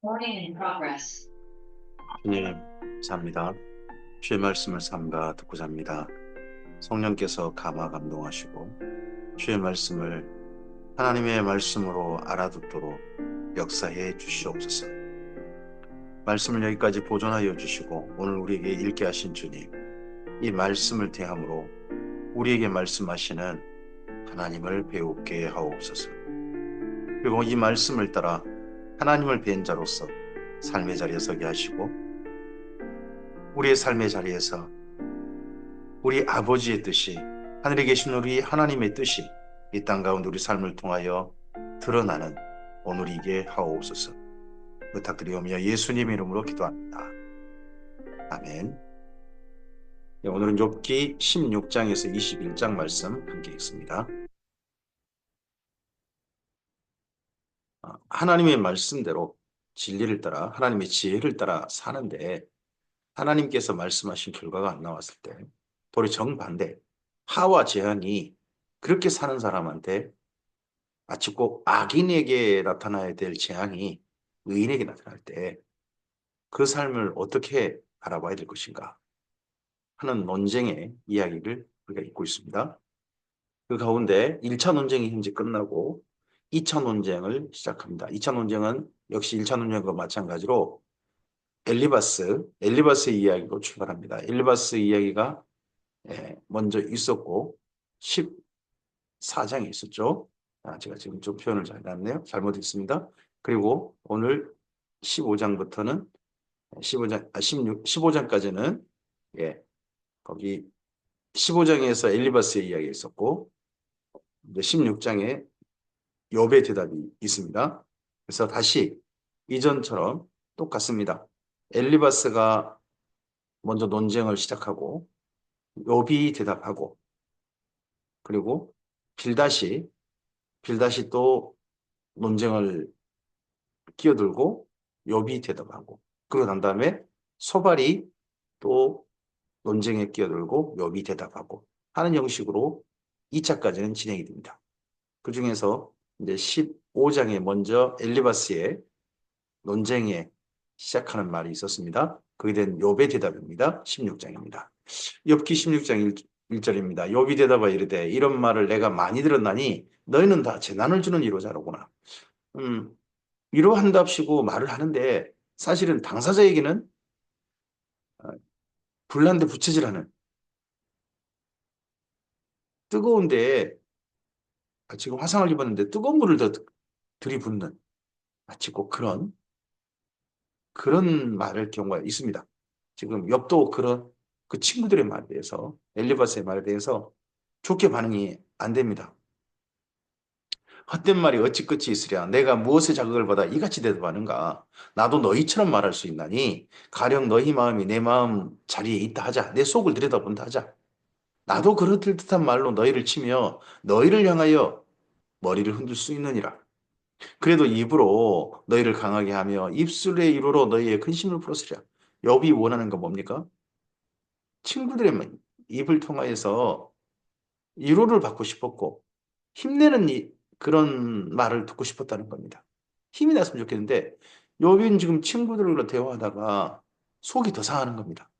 Recording in progress. 주님, 감사합니다. 주의 말씀을 삼가 듣고자 합니다. 성령께서 감화 감동하시고 주의 말씀을 하나님의 말씀으로 알아듣도록 역사해 주시옵소서. 말씀을 여기까지 보존하여 주시고 오늘 우리에게 읽게 하신 주님, 이 말씀을 대함으로 우리에게 말씀하시는 하나님을 배우게 하옵소서. 그리고 이 말씀을 따라 하나님을 뵌 자로서 삶의 자리에 서게 하시고 우리의 삶의 자리에서 우리 아버지의 뜻이, 하늘에 계신 우리 하나님의 뜻이 이 땅 가운데 우리 삶을 통하여 드러나는 오늘이게 하옵소서. 부탁드리오며 예수님 이름으로 기도합니다. 아멘. 네, 오늘은 욥기 16장에서 21장 말씀 함께 읽습니다. 하나님의 말씀대로 진리를 따라 하나님의 지혜를 따라 사는데 하나님께서 말씀하신 결과가 안 나왔을 때 도리 정반대, 하와 재앙이 그렇게 사는 사람한테 마치 꼭 악인에게 나타나야 될 재앙이 의인에게 나타날 때 그 삶을 어떻게 바라봐야 될 것인가 하는 논쟁의 이야기를 우리가 읽고 있습니다. 그 가운데 1차 논쟁이 현재 끝나고 2차 논쟁을 시작합니다. 2차 논쟁은 역시 1차 논쟁과 마찬가지로 엘리바스의 이야기로 출발합니다. 엘리바스 이야기가 먼저 있었고 14장에 있었죠. 제가 지금 좀 표현을 잘 놨네요. 잘못했습니다. 그리고 오늘 15장부터는 15장까지는 거기 15장에서 엘리바스의 이야기가 있었고 이제 16장에 욥의 대답이 있습니다. 그래서 다시 이전처럼 똑같습니다. 엘리바스가 먼저 논쟁을 시작하고 욥이 대답하고 그리고 빌닷이 또 논쟁을 끼어들고 욥이 대답하고 그러고 난 다음에 소발이 또 논쟁에 끼어들고 욥이 대답하고 하는 형식으로 2차까지는 진행이 됩니다. 그 중에서 이제 15장에 먼저 엘리바스의 논쟁에 시작하는 말이 있었습니다. 그게 된 욥의 대답입니다. 16장입니다. 욥기 16장 1절입니다. 욥이 대답하 이르되 이런 말을 내가 많이 들었나니 너희는 다 재난을 주는 위로자로구나. 위로한답시고 말을 하는데 사실은 당사자에게는 불난데 부채질하는 뜨거운데 지금 화상을 입었는데 뜨거운 물을 더 들이붓는 마치 꼭 그런 말을 경우가 있습니다. 지금 욥도 그런 그 친구들의 말에 대해서 엘리바스의 말에 대해서 좋게 반응이 안 됩니다. 헛된 말이 어찌 끝이 있으랴. 내가 무엇의 자극을 받아 이같이 대답하는가. 나도 너희처럼 말할 수 있나니 가령 너희 마음이 내 마음 자리에 있다 하자. 내 속을 들여다본다 하자. 나도 그렇듯 듯한 말로 너희를 치며 너희를 향하여 머리를 흔들 수 있느니라. 그래도 입으로 너희를 강하게 하며 입술의 위로로 너희의 근심을 풀었으랴. 욥이 원하는 건 뭡니까? 친구들의 입을 통하여서 위로를 받고 싶었고 힘내는 그런 말을 듣고 싶었다는 겁니다. 힘이 났으면 좋겠는데 욥은 지금 친구들과 대화하다가 속이 더 상하는 겁니다.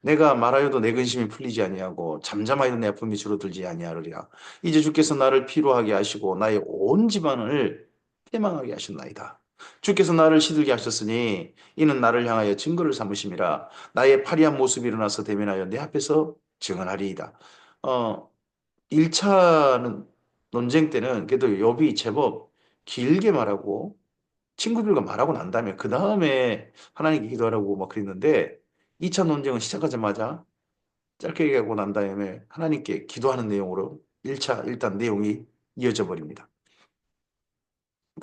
내가 말하여도 내 근심이 풀리지 아니하고 잠잠하여도 내 아픔이 줄어들지 아니하리라. 이제 주께서 나를 피로하게 하시고 나의 온 집안을 패망하게 하셨나이다. 주께서 나를 시들게 하셨으니 이는 나를 향하여 증거를 삼으심이라. 나의 파리한 모습이 일어나서 대면하여 내 앞에서 증언하리이다. 1차는 논쟁 때는 그래도 욥이 제법 길게 말하고 친구들과 말하고 난 다음에 그 다음에 하나님께 기도하라고 막 그랬는데 2차 논쟁은 시작하자마자 짧게 얘기하고 난 다음에 하나님께 기도하는 내용으로 1차 일단 내용이 이어져 버립니다.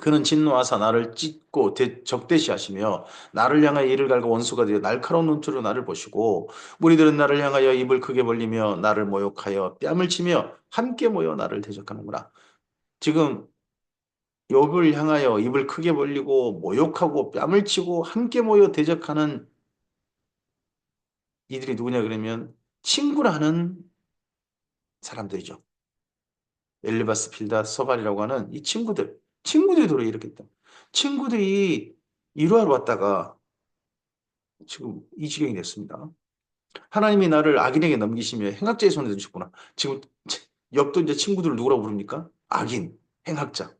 그는 진노하사 나를 찢고 적대시하시며 나를 향하여 이를 갈고 원수가 되어 날카로운 눈초로 나를 보시고 무리들은 나를 향하여 입을 크게 벌리며 나를 모욕하여 뺨을 치며 함께 모여 나를 대적하는구나. 지금 욥을 향하여 입을 크게 벌리고 모욕하고 뺨을 치고 함께 모여 대적하는 이들이 누구냐 그러면 친구라는 사람들이죠. 엘리바스, 빌닷, 서발이라고 하는 이 친구들이 도로 이렇게 했다. 친구들이 이루하러 왔다가 지금 이 지경이 됐습니다. 하나님이 나를 악인에게 넘기시며 행악자의 손에 드셨구나. 지금 욥도 이제 친구들을 누구라고 부릅니까? 악인, 행악자.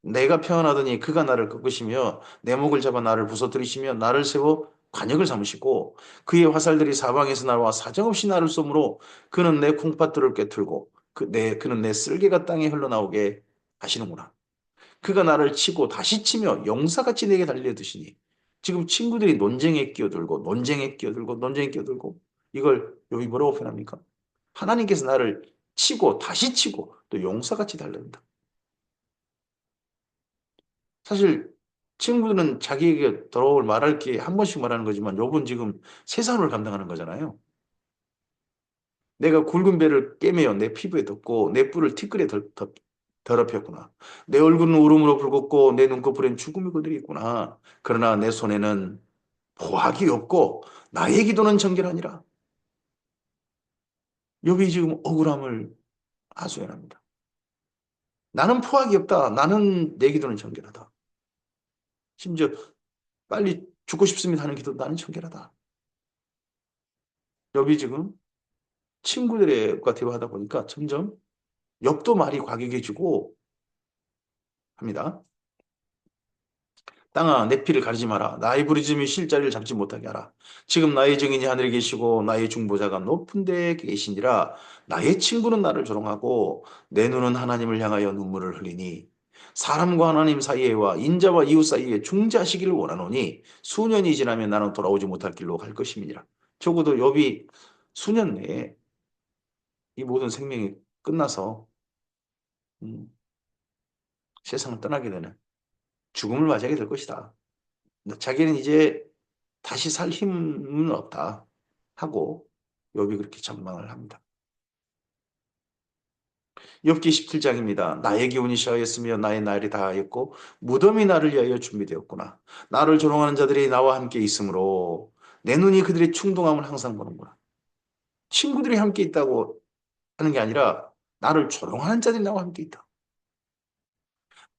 내가 평안하더니 그가 나를 꺾으시며 내 목을 잡아 나를 부서뜨리시며 나를 세워 관역을 삼으시고 그의 화살들이 사방에서 나와 사정없이 나를 쏘므로 그는 내 콩팥들을 꿰뚫고 그는 내 쓸개가 땅에 흘러나오게 하시는구나. 그가 나를 치고 다시 치며 용사같이 내게 달려드시니 지금 친구들이 논쟁에 끼어들고 논쟁에 끼어들고 논쟁에 끼어들고 이걸 여기 뭐라고 표현합니까? 하나님께서 나를 치고 다시 치고 또 용사같이 달려든다. 사실 친구들은 자기에게 돌아올 말할 게 한 번씩 말하는 거지만 요번 지금 세상을 감당하는 거잖아요. 내가 굵은 배를 꿰매어 내 피부에 덮고 내 뿔을 티끌에 더럽혔구나. 내 얼굴은 울음으로 붉었고 내 눈꺼풀엔 죽음이 그들이 있구나. 그러나 내 손에는 포악이 없고 나의 기도는 정결하니라. 욥이 지금 억울함을 하소연합니다. 나는 포악이 없다. 나는 내 기도는 정결하다. 심지어 빨리 죽고 싶습니다 하는 기도 나는 정결하다. 욥이 지금 친구들과 대화하다 보니까 점점 욥도 말이 과격해지고 합니다. 땅아 내 피를 가리지 마라. 나의 부르짖음이 쉴 자리를 잡지 못하게 하라. 지금 나의 증인이 하늘에 계시고 나의 중보자가 높은 데에 계시니라. 나의 친구는 나를 조롱하고 내 눈은 하나님을 향하여 눈물을 흘리니 사람과 하나님 사이에와 인자와 이웃 사이에 중재하시기를 원하노니 수년이 지나면 나는 돌아오지 못할 길로 갈 것임이니라. 적어도 욥이 수년 내에 이 모든 생명이 끝나서 음, 세상을 떠나게 되는 죽음을 맞이하게 될 것이다. 자기는 이제 다시 살 힘은 없다 하고 욥이 그렇게 전망을 합니다. 욥기 17장입니다. 나의 기운이 샤였으며 나의 날이 다하였고 무덤이 나를 위하여 준비되었구나. 나를 조롱하는 자들이 나와 함께 있으므로 내 눈이 그들의 충동함을 항상 보는구나. 친구들이 함께 있다고 하는 게 아니라 나를 조롱하는 자들이 나와 함께 있다.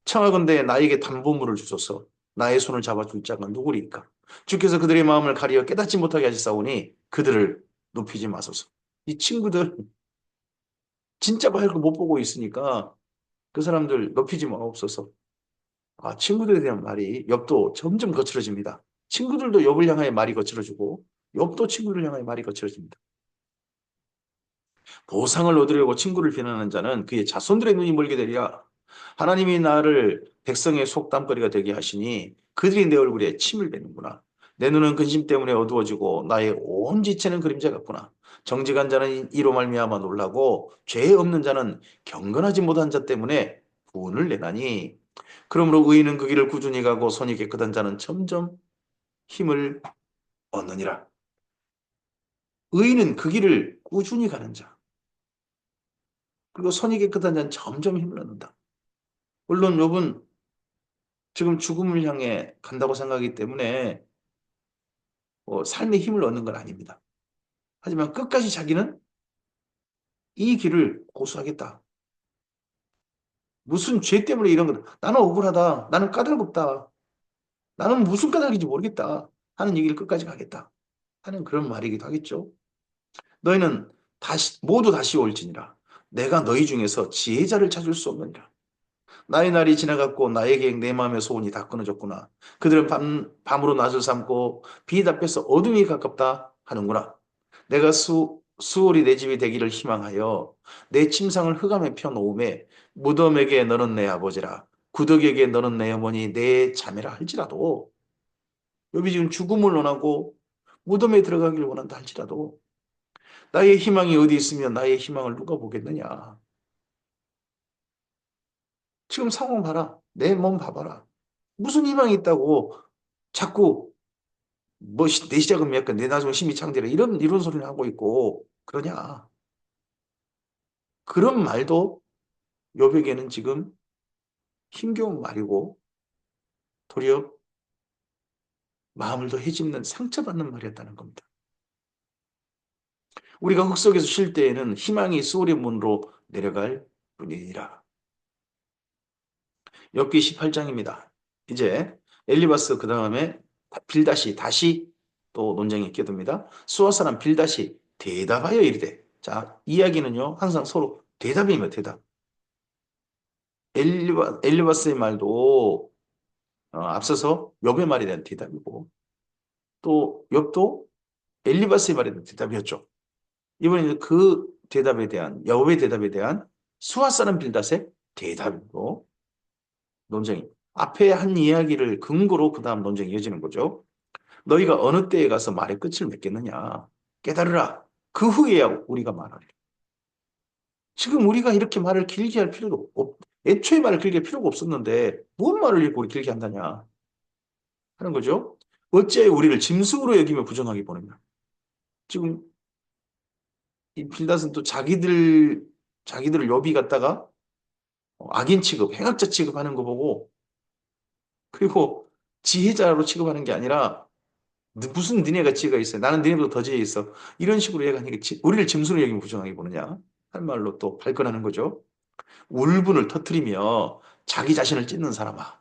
청하건대 나에게 담보물을 주소서. 나의 손을 잡아줄 자가 누구리까? 주께서 그들의 마음을 가리어 깨닫지 못하게 하시사오니 그들을 높이지 마소서. 이 친구들 진짜 밝고 못 보고 있으니까 그 사람들 높이지 마옵소서. 아, 친구들에 대한 말이 욥도 점점 거칠어집니다. 친구들도 욥을 향하여 말이 거칠어지고 욥도 친구를 향하여 말이 거칠어집니다. 보상을 얻으려고 친구를 비난하는 자는 그의 자손들의 눈이 멀게 되리라. 하나님이 나를 백성의 속담거리가 되게 하시니 그들이 내 얼굴에 침을 뱉는구나. 내 눈은 근심 때문에 어두워지고 나의 온 지체는 그림자 같구나. 정직한 자는 이로 말미암아 놀라고 죄 없는 자는 경건하지 못한 자 때문에 분을 내나니 그러므로 의인은 그 길을 꾸준히 가고 손이 깨끗한 자는 점점 힘을 얻느니라. 의인은 그 길을 꾸준히 가는 자. 그리고 손이 깨끗한 자는 점점 힘을 얻는다. 물론 욥은 지금 죽음을 향해 간다고 생각하기 때문에 삶의 힘을 얻는 건 아닙니다. 하지만 끝까지 자기는 이 길을 고수하겠다. 무슨 죄 때문에 이런 거다. 나는 억울하다. 나는 까닭없다. 나는 무슨 까닭인지 모르겠다. 하는 얘기를 끝까지 가겠다. 하는 그런 말이기도 하겠죠. 너희는 모두 다시 올지니라. 내가 너희 중에서 지혜자를 찾을 수 없느니라. 나의 날이 지나갔고 나의 계획 내 마음의 소원이 다 끊어졌구나. 그들은 밤으로 낮을 삼고 빛 앞에서 어둠이 가깝다 하는구나. 내가 수월이 내 집이 되기를 희망하여 내 침상을 흑암에 펴놓음에 무덤에게 너는 내 아버지라 구덕에게 너는 내 어머니 내 자매라 할지라도 여기 지금 죽음을 원하고 무덤에 들어가기를 원한다 할지라도 나의 희망이 어디 있으면 나의 희망을 누가 보겠느냐. 지금 상황 봐라. 내 몸 봐봐라. 무슨 희망이 있다고 자꾸 내 시작은 약간 내 나중에 힘이 창대라 이런 소리를 하고 있고 그러냐. 그런 말도 욥에게는 지금 힘겨운 말이고 도리어 마음을 더 해집는 상처받는 말이었다는 겁니다. 우리가 흙 속에서 쉴 때에는 희망이 수월의 문으로 내려갈 뿐이니라. 욥기 18장입니다. 이제 엘리바스 그 다음에 빌다시 다시 또 논쟁에 끼어듭니다. 수아사람 빌다시 대답하여 이르되. 자, 이야기는요 항상 서로 대답입니다. 대답. 엘리바스의 말도 앞서서 욥의 말에 대한 대답이고 또 욥도 엘리바스의 말에 대한 대답이었죠. 이번에는 그 대답에 대한 욥의 대답에 대한 수아사람 빌닷의 대답이고 논쟁이 앞에 한 이야기를 근거로 그 다음 논쟁이 이어지는 거죠. 너희가 어느 때에 가서 말의 끝을 맺겠느냐. 깨달으라. 그 후에야 우리가 말하리. 지금 우리가 이렇게 말을 길게 할 필요도 애초에 말을 길게 할 필요가 없었는데 뭔 말을 이렇게 우리 길게 한다냐 하는 거죠. 어째 우리를 짐승으로 여기며 부정하게 보느냐. 지금 이 빌닷은 또 자기들을 욥이 갖다가 악인 취급, 행악자 취급하는 거 보고 그리고 지혜자로 취급하는 게 아니라 무슨 니네가 지혜가 있어요. 나는 니네보다 더 지혜 있어. 이런 식으로 얘가 하니까 우리를 짐승으로 여기면 부정하게 보느냐 할 말로 또 발끈하는 거죠. 울분을 터뜨리며 자기 자신을 찢는 사람아.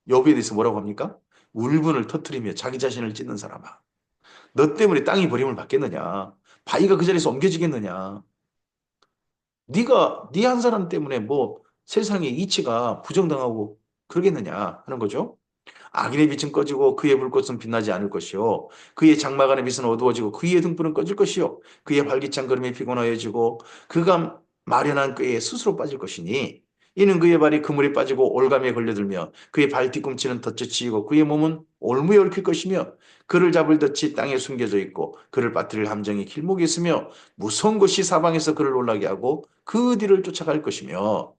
욥에 대해서 뭐라고 합니까? 울분을 터뜨리며 자기 자신을 찢는 사람아. 너 때문에 땅이 버림을 받겠느냐? 바위가 그 자리에서 옮겨지겠느냐? 네가 네 한 사람 때문에 뭐 세상의 이치가 부정당하고 그러겠느냐 하는 거죠. 악인의 빛은 꺼지고 그의 불꽃은 빛나지 않을 것이요 그의 장막 안의 빛은 어두워지고 그의 등불은 꺼질 것이요 그의 활기찬 걸음이 피곤하여지고 그가 마련한 꾀에 스스로 빠질 것이니 이는 그의 발이 그물에 빠지고 올가미에 걸려들며 그의 발 뒤꿈치는 덫에 치이고 그의 몸은 올무에 얽힐 것이며 그를 잡을 덫이 땅에 숨겨져 있고 그를 빠뜨릴 함정이 길목에 있으며 무서운 것이 사방에서 그를 놀라게 하고 그 뒤를 쫓아갈 것이며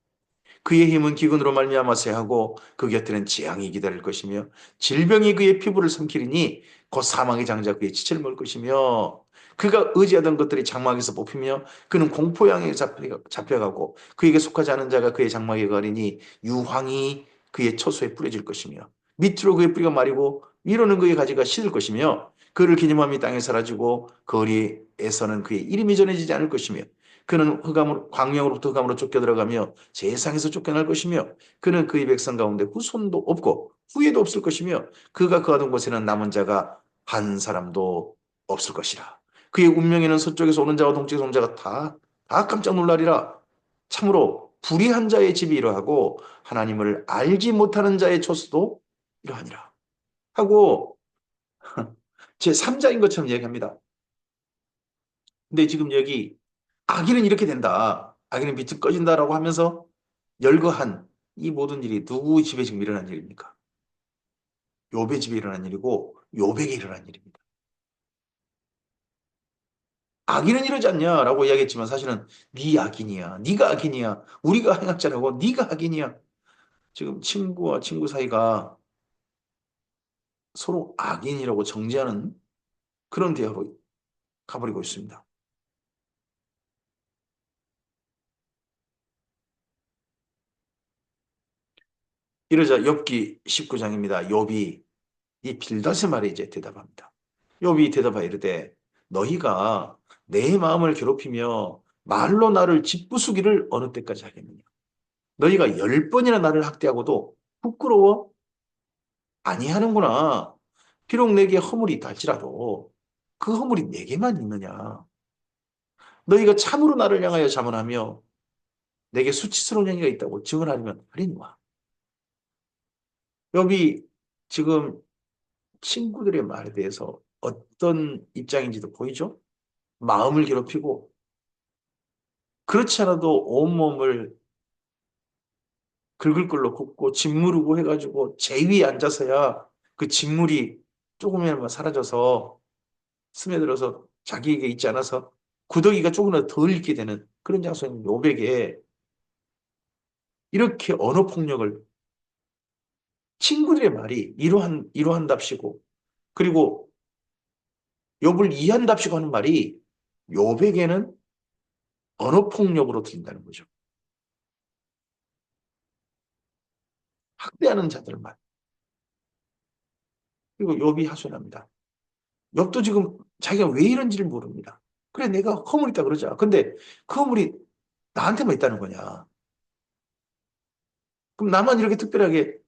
그의 힘은 기근으로 말미암아 쇠하고 그 곁에는 재앙이 기다릴 것이며 질병이 그의 피부를 삼키리니 곧 사망의 장자 그의 지체를 먹을 것이며 그가 의지하던 것들이 장막에서 뽑히며 그는 공포양에 잡혀가고 그에게 속하지 않은 자가 그의 장막에 가리니 유황이 그의 처소에 뿌려질 것이며 밑으로 그의 뿌리가 마르고 위로는 그의 가지가 시들 것이며 그를 기념함이 땅에 사라지고 거리에서는 그의 이름이 전해지지 않을 것이며 그는 광명으로부터 흑암으로 쫓겨 들어가며 세상에서 쫓겨날 것이며 그는 그의 백성 가운데 후손도 없고 후예도 없을 것이며 그가 거하던 곳에는 남은 자가 한 사람도 없을 것이라. 그의 운명에는 서쪽에서 오는 자와 동쪽에서 오는 자가 다 깜짝 놀라리라. 참으로 불의한 자의 집이 이러하고 하나님을 알지 못하는 자의 처소도 이러하니라. 하고 제3자인 것처럼 얘기합니다. 근데 지금 여기 악인은 이렇게 된다. 악인은 빛은 꺼진다라고 하면서 열거한 이 모든 일이 누구 집에 지금 일어난 일입니까? 욥의 집에 일어난 일이고 욥에게 일어난 일입니다. 악인은 이러지 않냐라고 이야기했지만 사실은 네 악인이야. 네가 악인이야. 우리가 행악자라고 네가 악인이야. 지금 친구와 친구 사이가 서로 악인이라고 정죄하는 그런 대화로 가버리고 있습니다. 이러자 욥기 19장입니다. 욥이 이 빌닷의 말에 이제 대답합니다. 욥이 대답하여 이르되 너희가 내 마음을 괴롭히며 말로 나를 짓부수기를 어느 때까지 하겠느냐. 너희가 10번이나 나를 학대하고도 부끄러워 아니하는구나. 비록 내게 허물이 있달지라도 그 허물이 내게만 있느냐. 너희가 참으로 나를 향하여 자문하며 내게 수치스러운 행위가 있다고 증언하려면 하리니와. 욥이 지금 친구들의 말에 대해서 어떤 입장인지도 보이죠? 마음을 괴롭히고 그렇지 않아도 온몸을 긁을 걸로 굽고 짓무르고 해가지고 제 위에 앉아서야 그 짓물이 조금이나마 사라져서 스며들어서 자기에게 있지 않아서 구더기가 조금이라도 덜 있게 되는 그런 장소인 욥에게 이렇게 언어폭력을 친구들의 말이 이러한답시고 그리고 욥을 이해한답시고 하는 말이 욥에게는 언어폭력으로 들린다는 거죠. 학대하는 자들 말. 그리고 욥이 하소연합니다. 욥도 지금 자기가 왜 이런지를 모릅니다. 그래 내가 허물 있다 그러자. 근데 그 허물이 나한테만 있다는 거냐. 그럼 나만 이렇게 특별하게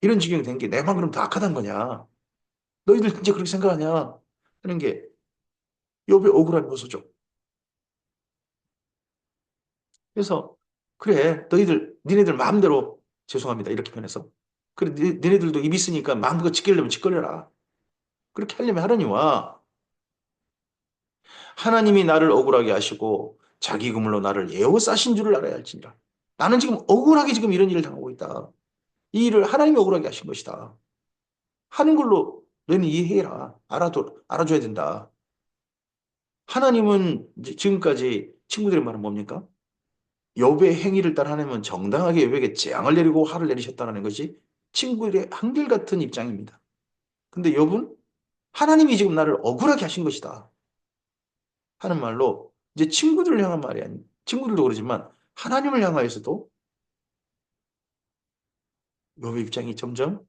이런 지경이 된 게 내만 그럼 더 악하단 거냐? 너희들 진짜 그렇게 생각하냐? 하는 게 욥의 억울한 요소죠. 그래서 그래 니네들 마음대로 죄송합니다 이렇게 표현해서 그래 니네들도 입 있으니까 마음껏 짓기려면 짓거려라. 그렇게 하려면 하라니와 하나님이 나를 억울하게 하시고 자기 그물로 나를 에워싸신 줄을 알아야 할지니라. 나는 지금 억울하게 지금 이런 일을 당하고 있다. 이 일을 하나님이 억울하게 하신 것이다. 하는 걸로 너는 이해해라. 알아줘야 된다. 하나님은 이제 지금까지 친구들의 말은 뭡니까? 욥의 행위를 따라 하나님은 정당하게 욥에게 재앙을 내리고 화를 내리셨다는 것이 친구들의 한결같은 입장입니다. 근데 욥은 하나님이 지금 나를 억울하게 하신 것이다 하는 말로 이제 친구들을 향한 말이 아니 친구들도 그러지만 하나님을 향하여서도 욥의 입장이 점점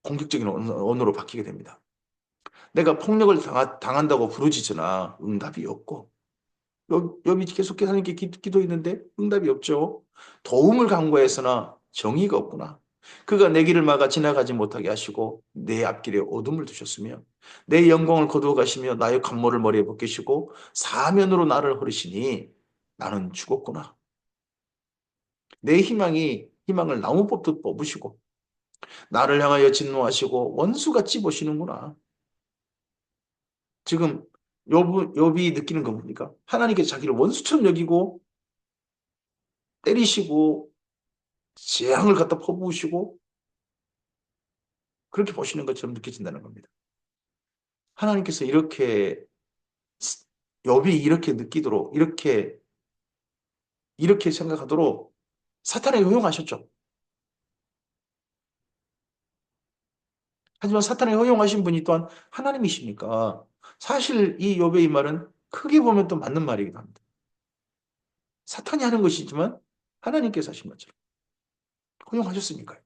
공격적인 언어로 바뀌게 됩니다. 내가 폭력을 당한다고 부르짖으나 응답이 없고 욥이 계속해서 하나님께 기도했는데 응답이 없죠. 도움을 간구했으나 정의가 없구나. 그가 내 길을 막아 지나가지 못하게 하시고 내 앞길에 어둠을 두셨으며 내 영광을 거두어 가시며 나의 관모를 머리에 벗기시고 사면으로 나를 허르시니 나는 죽었구나. 내 희망을 나무 뽑듯 뽑으시고 나를 향하여 진노하시고 원수같이 보시는구나. 지금 욥이 느끼는 건 뭡니까? 하나님께서 자기를 원수처럼 여기고 때리시고 재앙을 갖다 퍼부으시고 그렇게 보시는 것처럼 느껴진다는 겁니다. 하나님께서 욥이 이렇게 느끼도록 이렇게 생각하도록 사탄에게 허용하셨죠. 하지만 사탄에게 허용하신 분이 또한 하나님이시니까 사실 이 욥의 이 말은 크게 보면 또 맞는 말이기도 합니다. 사탄이 하는 것이지만 하나님께서 하신 것처럼 허용하셨으니까요.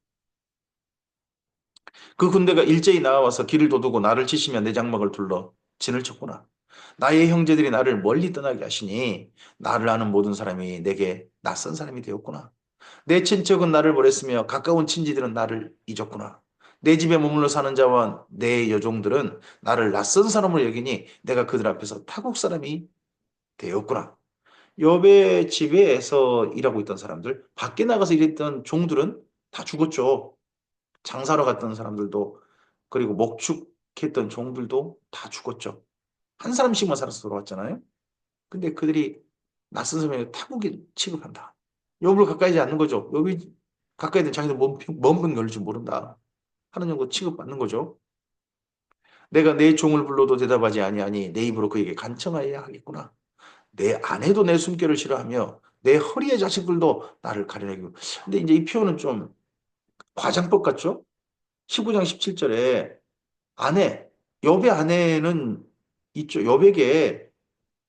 그 군대가 일제히 나와서 길을 도두고 나를 치시며 내 장막을 둘러 진을 쳤구나. 나의 형제들이 나를 멀리 떠나게 하시니 나를 아는 모든 사람이 내게 낯선 사람이 되었구나. 내 친척은 나를 버렸으며 가까운 친지들은 나를 잊었구나. 내 집에 머물러 사는 자와 내 여종들은 나를 낯선 사람으로 여기니 내가 그들 앞에서 타국 사람이 되었구나. 욥의 집에서 일하고 있던 사람들, 밖에 나가서 일했던 종들은 다 죽었죠. 장사로 갔던 사람들도 그리고 목축했던 종들도 다 죽었죠. 한 사람씩만 살아서 돌아왔잖아요. 근데 그들이 낯선 사람에게 타국인 취급한다. 욥을 가까이 하지 않는 거죠. 욥이 가까이 된 자기도 먼 걸릴 줄 모른다. 하는 정도 취급받는 거죠. 내가 내 종을 불러도 대답하지 아니하니 내 입으로 그에게 간청하여야 하겠구나. 내 아내도 내 숨결을 싫어하며 내 허리의 자식들도 나를 가리내고. 근데 이제 이 표현은 좀 과장법 같죠? 15장 17절에 욥의 아내는 있죠. 욥에게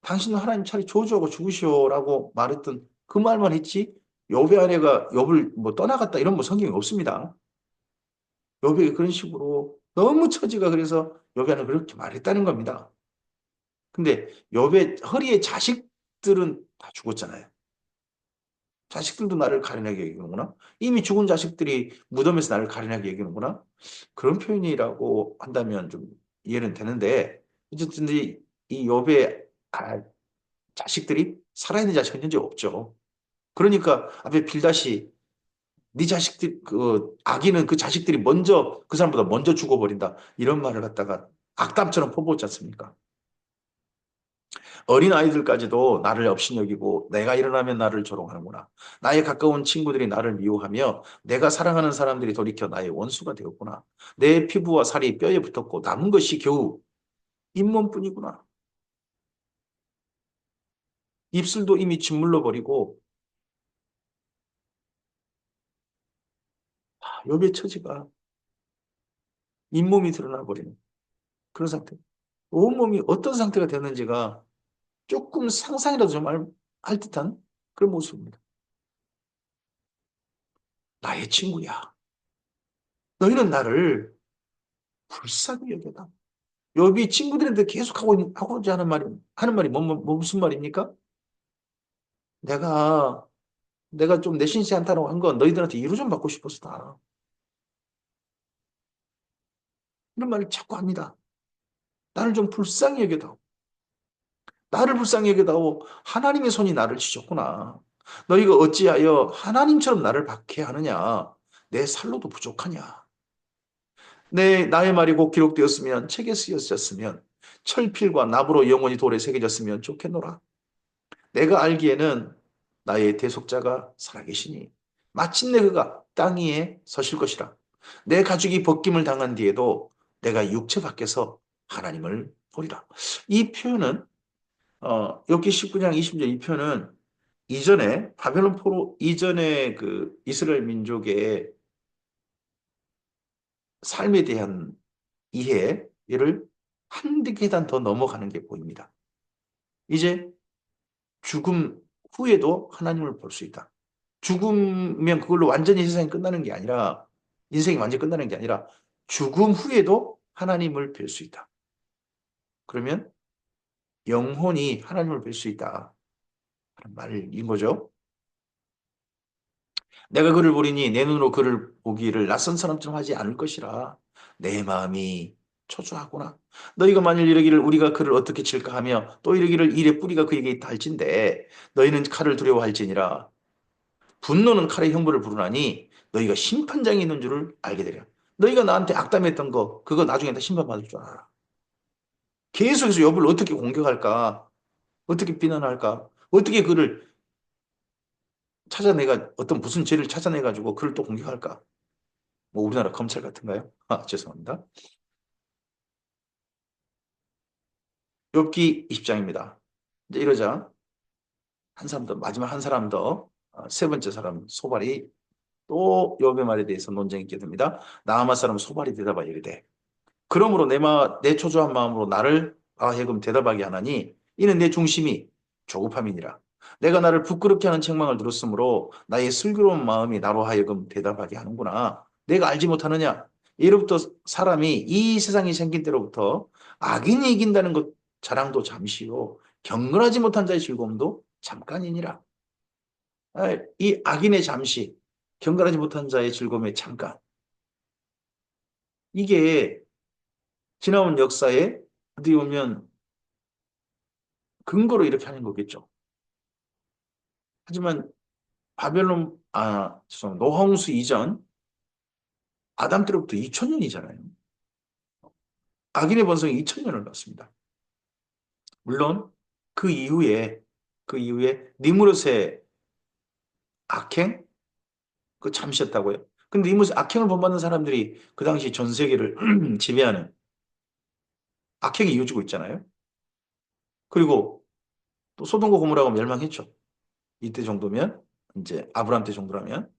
당신은 하나님 차라리 저주하고 죽으시오라고 말했던 그 말만 했지 욥의 아내가 욥을 뭐 떠나갔다 이런 뭐 성경이 없습니다. 욥에게 그런 식으로 너무 처지가 그래서 욥의 아내가 그렇게 말했다는 겁니다. 근데 욥의 허리의 자식들은 다 죽었잖아요. 자식들도 나를 가련하게 여기는구나. 이미 죽은 자식들이 무덤에서 나를 가련하게 여기는구나. 그런 표현이라고 한다면 좀 이해는 되는데 어쨌든 이 욥의 자식들이 살아있는 자식은 현재 없죠. 그러니까 앞에 빌다시 네 자식들 그 아기는 그 자식들이 먼저 그 사람보다 먼저 죽어버린다 이런 말을 갖다가 악담처럼 퍼부었지 않습니까? 어린 아이들까지도 나를 업신여기고 내가 일어나면 나를 조롱하는구나. 나의 가까운 친구들이 나를 미워하며 내가 사랑하는 사람들이 돌이켜 나의 원수가 되었구나. 내 피부와 살이 뼈에 붙었고 남은 것이 겨우 잇몸뿐이구나. 입술도 이미 짓물러 버리고 욥의 처지가 잇몸이 드러나 버리는 그런 상태. 온몸이 어떤 상태가 되었는지가 조금 상상이라도 좀 할 듯한 그런 모습입니다. 나의 친구야. 너희는 나를 불쌍히 여겨라. 욥이 친구들한테 계속 하고자 하는 말이 무슨 말입니까? 내가 내가 좀 내신시 않다고 한 건 너희들한테 위로 좀 받고 싶어서다. 이런 말을 자꾸 합니다. 나를 좀 불쌍히 여겨다오. 나를 불쌍히 여겨다오. 하나님의 손이 나를 치셨구나. 너희가 어찌하여 하나님처럼 나를 박해하느냐. 내 살로도 부족하냐. 나의 말이 곧 기록되었으면 책에 쓰였으면 철필과 납으로 영원히 돌에 새겨졌으면 좋겠노라. 내가 알기에는 나의 대속자가 살아계시니 마침내 그가 땅 위에 서실 것이라. 내 가죽이 벗김을 당한 뒤에도 내가 육체 밖에서 하나님을 보리라. 이 표현은 욥기 19장 20절 이 표현은 이전에 바벨론 포로 이전에 그 이스라엘 민족의 삶에 대한 이해를 한두 계단 더 넘어가는 게 보입니다. 이제 죽음 후에도 하나님을 볼 수 있다. 죽으면 그걸로 완전히 세상이 끝나는 게 아니라 인생이 완전히 끝나는 게 아니라 죽음 후에도 하나님을 뵐 수 있다. 그러면 영혼이 하나님을 뵐 수 있다. 하는 말인 거죠. 내가 그를 보리니 내 눈으로 그를 보기를 낯선 사람처럼 하지 않을 것이라. 내 마음이 초조하구나. 너희가 만일 이르기를 우리가 그를 어떻게 칠까 하며 또 이르기를 이래 뿌리가 그에게 있다 할진대 너희는 칼을 두려워할지니라. 분노는 칼의 형벌을 부르나니 너희가 심판장이 있는 줄을 알게 되려. 너희가 나한테 악담했던 거 그거 나중에 다 심판받을 줄 알아. 계속해서 욥을 어떻게 공격할까? 어떻게 비난할까? 어떻게 그를 찾아내가 어떤 무슨 죄를 찾아내 가지고 그를 또 공격할까? 뭐 우리나라 검찰 같은가요? 아, 죄송합니다. 욥기 20장입니다. 이제 이러자 한 사람 더 마지막 한 사람 더 세 번째 사람 소발이 또 욥의 말에 대해서 논쟁이 있게 됩니다. 나아마 사람 소발이 대답하여 이르되 그러므로 내 초조한 마음으로 나를 하여금 대답하게 하나니 이는 내 중심이 조급함이니라. 내가 나를 부끄럽게 하는 책망을 들었으므로 나의 슬기로운 마음이 나로 하여금 대답하게 하는구나. 내가 알지 못하느냐? 이로부터 사람이 이 세상이 생긴 때로부터 악인이 이긴다는 것 자랑도 잠시요. 경건하지 못한 자의 즐거움도 잠깐이니라. 이 악인의 잠시, 경건하지 못한 자의 즐거움의 잠깐. 이게 지나온 역사에 어떻게 보면 근거로 이렇게 하는 거겠죠. 하지만 죄송합니다. 노홍수 이전 아담 때로부터 2000년이잖아요. 악인의 번성이 2000년을 갔습니다. 물론 그 이후에 니무롯의 악행 그 잠시였다고요. 근데 니무롯의 악행을 본받는 사람들이 그 당시 전 세계를 지배하는 악행이 이어지고 있잖아요. 그리고 또 소돔과 고모라가 멸망했죠. 이때 정도면 이제 아브라함 때 정도라면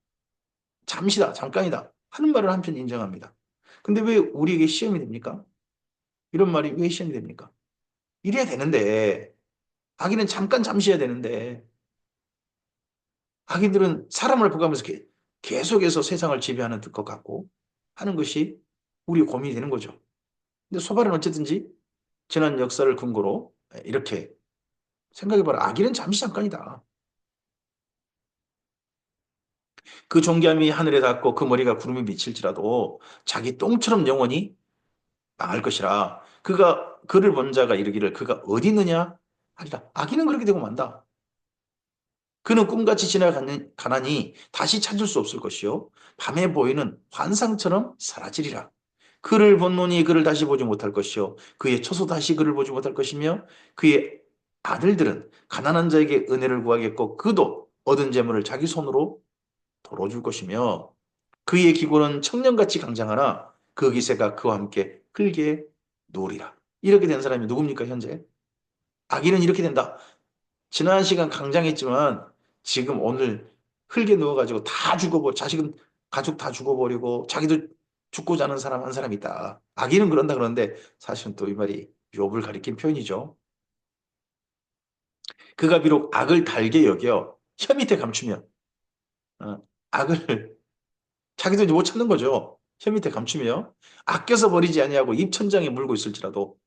잠시다, 잠깐이다 하는 말을 한편 인정합니다. 근데 왜 우리에게 시험이 됩니까? 이런 말이 왜 시험이 됩니까? 이래야 되는데, 악인은 잠깐 잠시해야 되는데, 악인들은 사람을 보가면서 계속해서 세상을 지배하는 것 같고 하는 것이 우리의 고민이 되는 거죠. 근데 소발은 어쨌든지 지난 역사를 근거로 이렇게 생각해봐라. 악인은 잠시 잠깐이다. 그 존귀함이 하늘에 닿고 그 머리가 구름에 미칠지라도 자기 똥처럼 영원히 망할 것이라. 그를 본 자가 이르기를 그가 어디 있느냐 하리라. 악인은 그렇게 되고 만다. 그는 꿈같이 지나가나니 다시 찾을 수 없을 것이요 밤에 보이는 환상처럼 사라지리라. 그를 본노니 그를 다시 보지 못할 것이요 그의 처소 다시 그를 보지 못할 것이며 그의 아들들은 가난한 자에게 은혜를 구하겠고 그도 얻은 재물을 자기 손으로 돌어줄 것이며 그의 기고는 청년같이 강장하나 그 기세가 그와 함께 흘게 놓으리라. 이렇게 된 사람이 누굽니까 현재? 악인은 이렇게 된다. 지난 시간 강장했지만 지금 오늘 흙에 누워가지고 다 죽어버리고 자식은 가족 다 죽어버리고 자기도 죽고 자는 사람 한 사람 있다. 악인은 그런다 그러는데 사실은 또 이 말이 욥을 가리킨 표현이죠. 그가 비록 악을 달게 여겨 혀 밑에 감추면 악을 자기도 이제 못 찾는 거죠. 혀 밑에 감추며 아껴서 버리지 아니하고 입천장에 물고 있을지라도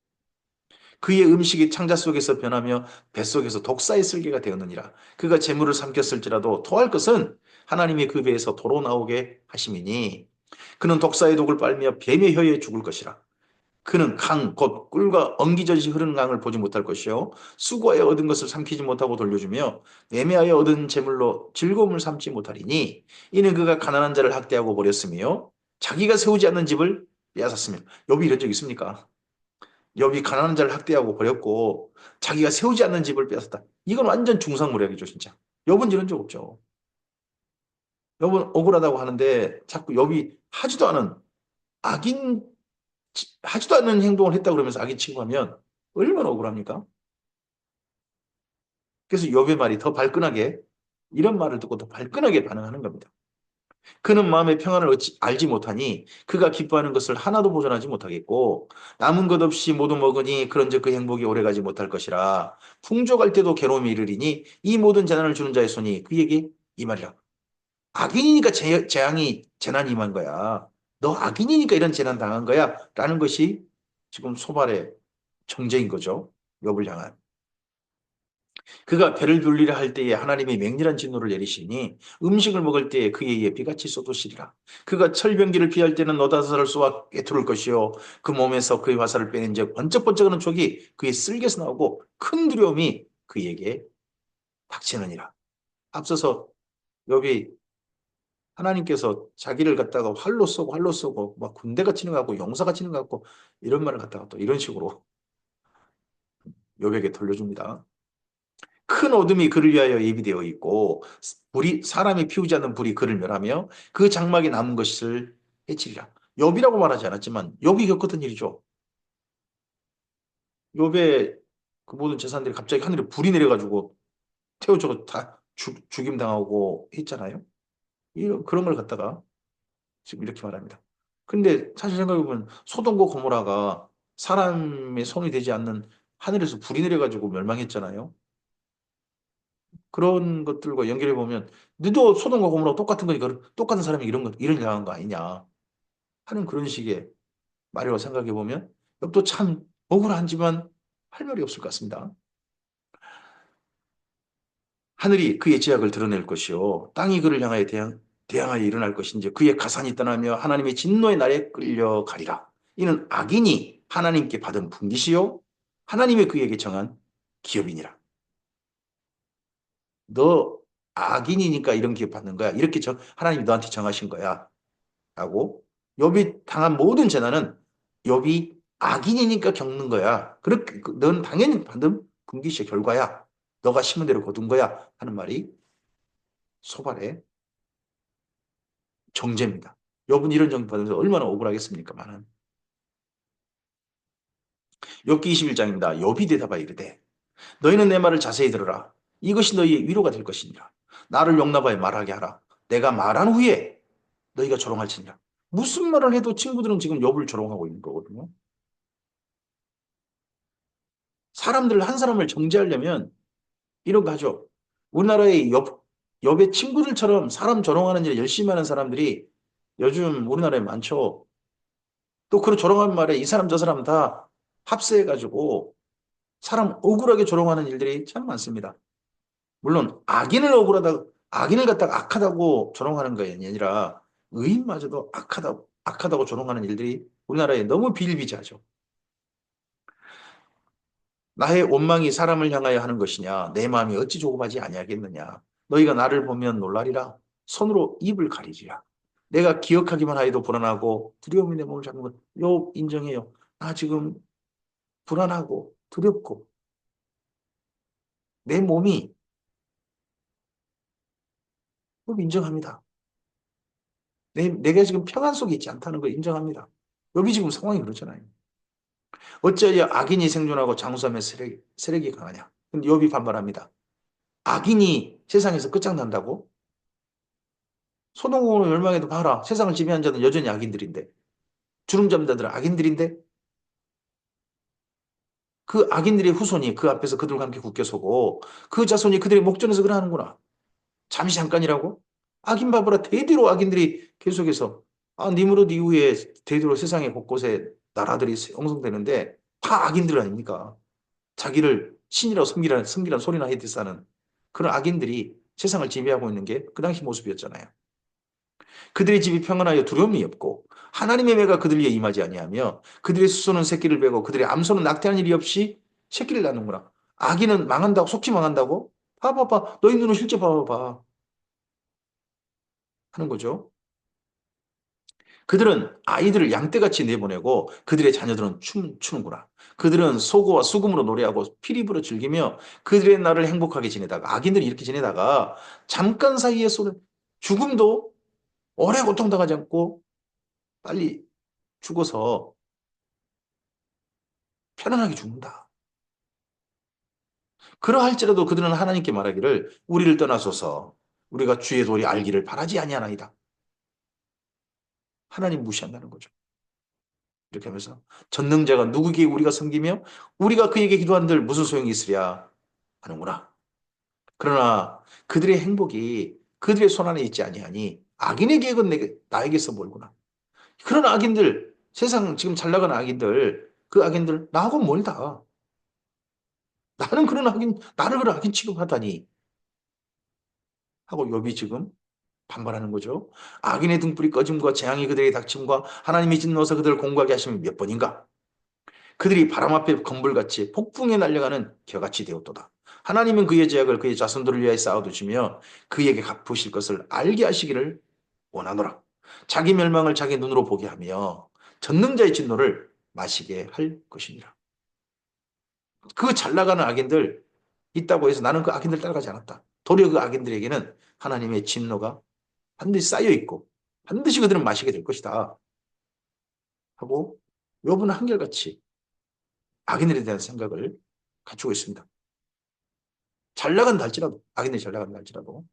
그의 음식이 창자 속에서 변하며 뱃속에서 독사의 쓸개가 되었느니라. 그가 재물을 삼켰을지라도 토할 것은 하나님의 그 배에서 도로 나오게 하심이니 그는 독사의 독을 빨며 뱀의 혀에 죽을 것이라. 그는 강, 곧 꿀과 엉기젖이 흐르는 강을 보지 못할 것이요 수고하여 얻은 것을 삼키지 못하고 돌려주며 매매하여 얻은 재물로 즐거움을 삼지 못하리니 이는 그가 가난한 자를 학대하고 버렸으며 자기가 세우지 않는 집을 빼앗았으며. 욥이 이런 적 있습니까? 욥이 가난한 자를 학대하고 버렸고 자기가 세우지 않는 집을 빼앗았다. 이건 완전 중상모략이죠, 진짜. 욥은 이런 적 없죠. 욥은 억울하다고 하는데 자꾸 욥이 악인 하지도 않는 행동을 했다 그러면서 악인 취급하면 얼마나 억울합니까? 그래서 욥의 말이 더 발끈하게, 이런 말을 듣고 더 발끈하게 반응하는 겁니다. 그는 마음의 평안을 알지 못하니 그가 기뻐하는 것을 하나도 보존하지 못하겠고 남은 것 없이 모두 먹으니 그런즉 그 행복이 오래가지 못할 것이라. 풍족할 때도 괴로움이 이르리니 이 모든 재난을 주는 자의 손이 그에게 임하리라. 악인이니까 재난이 임한 거야. 너 악인이니까 이런 재난 당한 거야. 라는 것이 지금 소발의 정죄인 거죠. 욥을 향한. 그가 배를 불리라 할 때에 하나님이 맹렬한 진노를 내리시니 음식을 먹을 때에 그에 의해 비같이 쏟으시리라. 그가 철병기를 피할 때는 너다사를 쏘아 꿰뚫을 것이요 그 몸에서 그의 화살을 빼낸즉 번쩍번쩍하는 촉이 그의 쓸개에서 나오고 큰 두려움이 그에게 닥치느니라. 앞서서 욥이 하나님께서 자기를 갖다가 활로 쏘고 막 군대가 치는 것 같고 용사가 치는 것 같고 이런 말을 갖다가 또 이런 식으로 욥에게 돌려줍니다. 큰 어둠이 그를 위하여 예비되어 있고 사람이 피우지 않는 불이 그를 멸하며 그 장막에 남은 것을 해치리라. 욥이라고 말하지 않았지만 욥이 겪었던 일이죠. 욥의 그 모든 재산들이 갑자기 하늘에 불이 내려가지고 태워져서 다 죽임당하고 했잖아요. 그런 걸 갖다가 지금 이렇게 말합니다. 근데 사실 생각해보면 소돔과 고모라가 사람의 손이 되지 않는 하늘에서 불이 내려가지고 멸망했잖아요. 그런 것들과 연결해 보면 너도 소돔과 고모라 똑같은 거니까 똑같은 사람이 이런 일 당한 거 아니냐 하는 그런 식의 말이라고 생각해 보면 또 참 억울하지만 할 말이 없을 것 같습니다. 하늘이 그의 죄악을 드러낼 것이요 땅이 그를 향하여 대항하여 일어날 것인지 그의 가산이 떠나며 하나님의 진노의 날에 끌려가리라. 이는 악인이 하나님께 받은 분깃이요 하나님의 그에게 정한 기업이니라. 너 악인이니까 이런 기업 받는 거야. 이렇게 하나님이 너한테 정하신 거야. 라고. 욥이 당한 모든 재난은 욥이 악인이니까 겪는 거야. 그렇게 넌 당연히 받은 분깃의 결과야. 너가 심은 대로 거둔 거야. 하는 말이 소발의 정죄입니다. 욥은 이런 정죄 받으면서 얼마나 억울하겠습니까? 많은. 욥기 21장입니다. 욥이 대답하여 이르되 너희는 내 말을 자세히 들으라. 이것이 너희의 위로가 될 것이니라. 나를 용납하여 말하게 하라. 내가 말한 후에 너희가 조롱할지니라. 무슨 말을 해도 친구들은 지금 욥을 조롱하고 있는 거거든요. 한 사람을 정죄하려면 이런 거 하죠. 우리나라의 욥의 친구들처럼 사람 조롱하는 일 열심히 하는 사람들이 요즘 우리나라에 많죠. 또 그런 조롱한 말에 이 사람 저 사람 다 합세해가지고 사람 억울하게 조롱하는 일들이 참 많습니다. 물론 악인을 갖다가 악하다고 조롱하는 게 아니라 의인마저도 악하다고 조롱하는 일들이 우리나라에 너무 비일비재하죠. 나의 원망이 사람을 향하여 하는 것이냐? 내 마음이 어찌 조급하지 아니하겠느냐? 너희가 나를 보면 놀라리라. 손으로 입을 가리리라. 내가 기억하기만 하여도 불안하고 두려움이 내 몸을 잡는 것. 인정해요. 나 지금 불안하고 두렵고 내 몸이 인정합니다. 내가 지금 평안 속에 있지 않다는 걸 인정합니다. 여기 지금 상황이 그렇잖아요. 어찌하여 악인이 생존하고 장수하며 세력이 강하냐? 근데 욥이 반발합니다. 악인이 세상에서 끝장난다고? 소돔 멸망해도 봐라. 세상을 지배한 자는 여전히 악인들인데. 주름 잡는 자들은 악인들인데 그 악인들의 후손이 그 앞에서 그들과 함께 굳게 서고 그 자손이 그들의 목전에서 그러하는구나. 잠시 잠깐이라고? 악인 바보라 대대로 악인들이 계속해서 니무롯 이후에 대대로 세상의 곳곳에 나라들이 형성되는데 다 악인들 아닙니까? 자기를 신이라고 섬기라는 소리나 해대서 하는 그런 악인들이 세상을 지배하고 있는 게 그 당시 모습이었잖아요. 그들의 집이 평안하여 두려움이 없고 하나님의 매가 그들 위에 임하지 아니하며 그들의 수소는 새끼를 베고 그들의 암소는 낙태한 일이 없이 새끼를 낳는구나. 악인은 망한다고 속지 망한다고? 봐봐봐. 너희 눈으로 실제 봐봐봐. 하는 거죠. 그들은 아이들을 양떼같이 내보내고 그들의 자녀들은 춤 추는구나. 그들은 소고와 수금으로 노래하고 피리부로 즐기며 그들의 날을 행복하게 지내다가 악인들이 이렇게 지내다가 잠깐 사이에 쏘는 죽음도 오래 고통당하지 않고 빨리 죽어서 편안하게 죽는다. 그러할지라도 그들은 하나님께 말하기를 우리를 떠나소서 우리가 주의 도리 알기를 바라지 아니하나이다. 하나님 무시한다는 거죠. 이렇게 하면서 전능자가 누구에게 우리가 섬기며 우리가 그에게 기도한들 무슨 소용이 있으랴 하는구나. 그러나 그들의 행복이 그들의 손안에 있지 아니하니 악인의 계획은 나에게서 멀구나. 그런 악인들 세상 지금 잘 나가는 악인들 그 악인들 나하고 멀다. 나는 그런 악인 나를 그런 악인 취급하다니 하고 욥이 지금 반발하는 거죠. 악인의 등불이 꺼짐과 재앙이 그들에게 닥침과 하나님이 진노하사 그들을 공고하게 하시면 몇 번인가? 그들이 바람 앞에 건불같이 폭풍에 날려가는 겨같이 되었도다. 하나님은 그의 죄악을 그의 자손들을 위하여 쌓아두시며 그에게 갚으실 것을 알게 하시기를 원하노라. 자기 멸망을 자기 눈으로 보게 하며 전능자의 진노를 마시게 할 것이니라. 그 잘 나가는 악인들 있다고 해서 나는 그 악인들 따라가지 않았다. 도리어 그 악인들에게는 하나님의 진노가 반드시 쌓여 있고 반드시 그들은 마시게 될 것이다. 하고 욥은 한결같이 악인들에 대한 생각을 갖추고 있습니다. 잘 나간다 할지라도 악인들이 잘 나간다 할지라도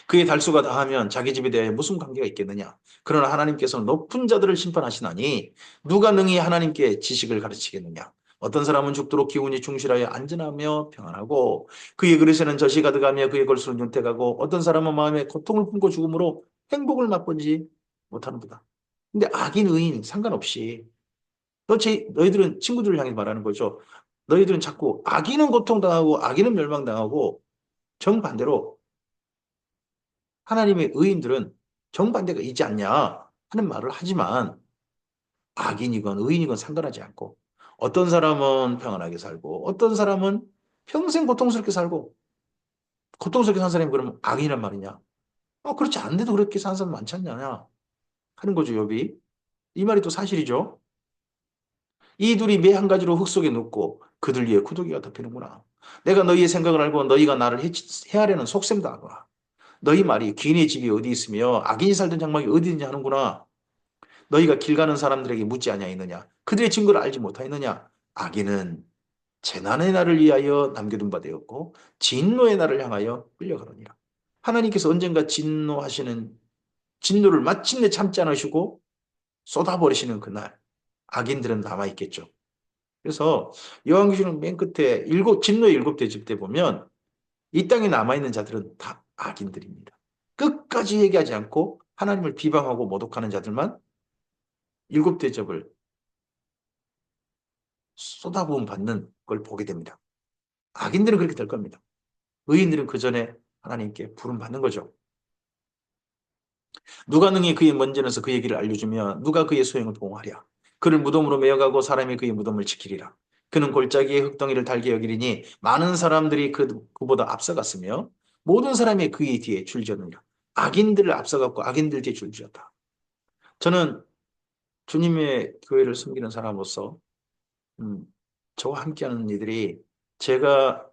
그의 달수가 다하면 자기 집에 대해 무슨 관계가 있겠느냐. 그러나 하나님께서는 높은 자들을 심판하시나니 누가 능히 하나님께 지식을 가르치겠느냐. 어떤 사람은 죽도록 기운이 충실하여 안전하며 평안하고 그의 그릇에는 젖이 가득하며 그의 걸수는 윤택하고 어떤 사람은 마음에 고통을 품고 죽음으로 행복을 맛보지 못하는도다. 근데 악인 의인 상관없이 너희들은 친구들을 향해 말하는 거죠. 너희들은 자꾸 악인은 고통당하고 악인은 멸망당하고 정반대로 하나님의 의인들은 정반대가 있지 않냐 하는 말을 하지만 악인이건 의인이건 상관하지 않고 어떤 사람은 평안하게 살고 어떤 사람은 평생 고통스럽게 살고 고통스럽게 산 사람이 그러면 악인이란 말이냐? 그렇지 않은데도 그렇게 사는 사람 많지 않냐 하는 거죠, 욥이. 이 말이 또 사실이죠. 이 둘이 매 한 가지로 흙 속에 눕고 그들 위에 구더기가 덮이는구나. 내가 너희의 생각을 알고 너희가 나를 해하려는 속셈도 아노라. 너희 말이 귀인의 집이 어디 있으며 악인이 살던 장막이 어디 있느냐 하는구나. 너희가 길 가는 사람들에게 묻지 아니하였느냐? 그들의 증거를 알지 못하였느냐? 악인은 재난의 날을 위하여 남겨둔 바 되었고 진노의 날을 향하여 끌려가느니라. 하나님께서 언젠가 진노를 마침내 참지 않으시고 쏟아버리시는 그날 악인들은 남아있겠죠. 그래서 요한계시록 맨 끝에 진노의 일곱 대집 때 보면 이 땅에 남아있는 자들은 다 악인들입니다. 끝까지 얘기하지 않고 하나님을 비방하고 모독하는 자들만 일곱 대접을 쏟아부음 받는 걸 보게 됩니다. 악인들은 그렇게 될 겁니다. 의인들은 그 전에 하나님께 부름 받는 거죠. 누가 능히 그의 먼전에서 그의 길을 알려주며 누가 그의 소행을 보호하랴. 그를 무덤으로 메어가고 사람이 그의 무덤을 지키리라. 그는 골짜기의 흙덩이를 달게 여기리니 많은 사람들이 그보다 앞서갔으며 모든 사람이 그의 뒤에 줄지었느니라. 악인들을 앞서갔고 악인들 뒤에 줄지었다. 저는 주님의 교회를 섬기는 사람으로서 음, 저와 함께하는 이들이 제가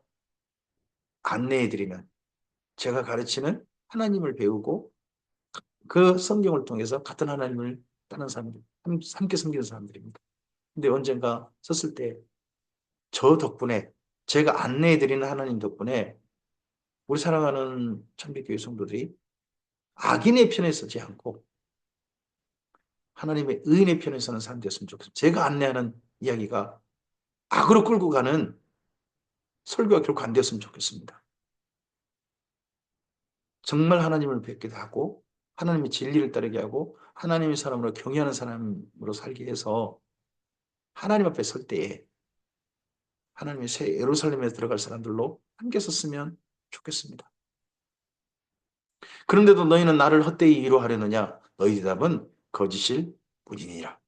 안내해드리는 제가 가르치는 하나님을 배우고 그 성경을 통해서 같은 하나님을 따는 사람들, 함께 섬기는 사람들입니다. 근데 언젠가 썼을 때 저 덕분에 제가 안내해드리는 하나님 덕분에 우리 사랑하는 참빛교회 성도들이 악인의 편에 서지 않고 하나님의 의인의 편에 서는 사람 되었으면 좋겠습니다. 제가 안내하는 이야기가 악으로 끌고 가는 설교가 결코 안 되었으면 좋겠습니다. 정말 하나님을 뵙게 하고 하나님의 진리를 따르게 하고 하나님의 사람으로 경외하는 사람으로 살게 해서 하나님 앞에 설 때에 하나님의 새 예루살렘에 들어갈 사람들로 함께 썼으면 좋겠습니다. 그런데도 너희는 나를 헛되이 위로하려느냐? 너희 대답은 거짓일 뿐이니라.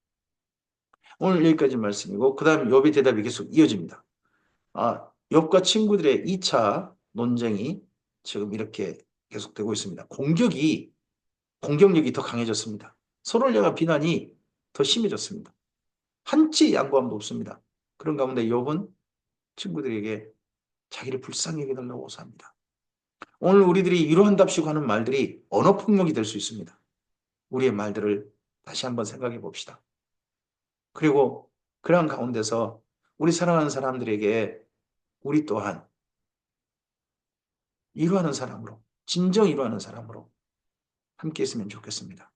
오늘 여기까지 말씀이고 그 다음 욥의 대답이 계속 이어집니다. 욥과 친구들의 2차 논쟁이 지금 이렇게 계속되고 있습니다. 공격력이 더 강해졌습니다. 서로를 향한 비난이 더 심해졌습니다. 한치 양보함도 없습니다. 그런 가운데 욥은 친구들에게 자기를 불쌍히 여겨달라고 호소합니다. 오늘 우리들이 위로한답시고 하는 말들이 언어폭력이 될 수 있습니다. 우리의 말들을 다시 한번 생각해 봅시다. 그리고 그러한 가운데서 우리 사랑하는 사람들에게 우리 또한 위로하는 사람으로, 진정 위로하는 사람으로 함께 했으면 좋겠습니다.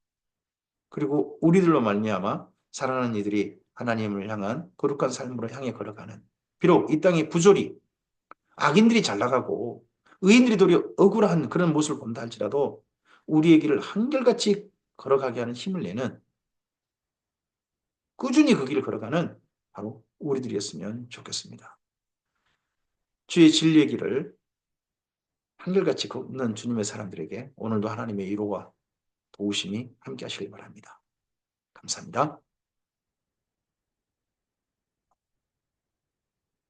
그리고 우리들로 말미암아 사랑하는 이들이 하나님을 향한 거룩한 삶으로 향해 걸어가는, 비록 이 땅이 부조리 악인들이 잘 나가고 의인들이 도리어 억울한 그런 모습을 본다 할지라도 우리의 길을 한결같이 걸어가게 하는 힘을 내는, 꾸준히 그 길을 걸어가는 바로 우리들이었으면 좋겠습니다. 주의 진리의 길을 한결같이 걷는 주님의 사람들에게 오늘도 하나님의 위로와 도우심이 함께 하시길 바랍니다. 감사합니다.